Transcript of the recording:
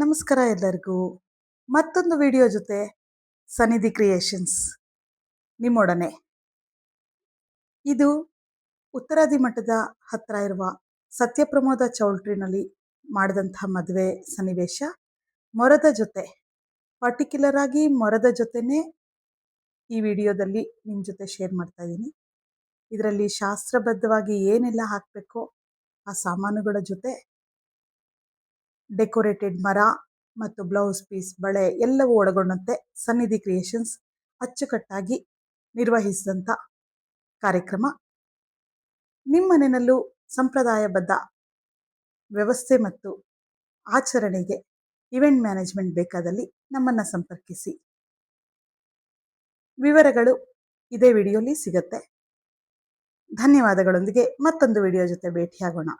ನಮಸ್ಕಾರ ಎಲ್ಲರಿಗೂ. ಮತ್ತೊಂದು ವಿಡಿಯೋ ಜೊತೆ ಸನ್ನಿಧಿ ಕ್ರಿಯೇಷನ್ಸ್ ನಿಮ್ಮೊಡನೆ. ಇದು ಉತ್ತರಾದಿ ಮಠದ ಹತ್ರ ಇರುವ ಸತ್ಯಪ್ರಮೋದ ಚೌಲ್ಟ್ರಿನಲ್ಲಿ ಮಾಡಿದಂತಹ ಮದುವೆ ಸನ್ನಿವೇಶ. ಮೊರದ ಜೊತೆ, ಪರ್ಟಿಕ್ಯುಲರ್ ಆಗಿ ಮೊರದ ಜೊತೆನೇ ಈ ವಿಡಿಯೋದಲ್ಲಿ ನಿಮ್ಮ ಜೊತೆ ಶೇರ್ ಮಾಡ್ತಾ ಇದ್ದೀನಿ. ಇದರಲ್ಲಿ ಶಾಸ್ತ್ರಬದ್ಧವಾಗಿ ಏನೆಲ್ಲ ಹಾಕಬೇಕೋ ಆ ಸಾಮಾನುಗಳ ಜೊತೆ ಡೆಕೋರೇಟೆಡ್ ಮರ ಮತ್ತು ಬ್ಲೌಸ್ ಪೀಸ್, ಬಳೆ ಎಲ್ಲವೂ ಒಳಗೊಂಡಂತೆ ಸನ್ನಿಧಿ ಕ್ರಿಯೇಷನ್ಸ್ ಅಚ್ಚುಕಟ್ಟಾಗಿ ನಿರ್ವಹಿಸಿದಂಥ ಕಾರ್ಯಕ್ರಮ. ನಿಮ್ಮ ಮನೆಯಲ್ಲೂ ಸಂಪ್ರದಾಯಬದ್ಧ ವ್ಯವಸ್ಥೆ ಮತ್ತು ಆಚರಣೆಗೆ ಇವೆಂಟ್ ಮ್ಯಾನೇಜ್ಮೆಂಟ್ ಬೇಕಾದಲ್ಲಿ ನಮ್ಮನ್ನು ಸಂಪರ್ಕಿಸಿ. ವಿವರಗಳು ಇದೇ ವಿಡಿಯೋಲಿ ಸಿಗುತ್ತೆ. ಧನ್ಯವಾದಗಳೊಂದಿಗೆ ಮತ್ತೊಂದು ವಿಡಿಯೋ ಜೊತೆ ಭೇಟಿಯಾಗೋಣ.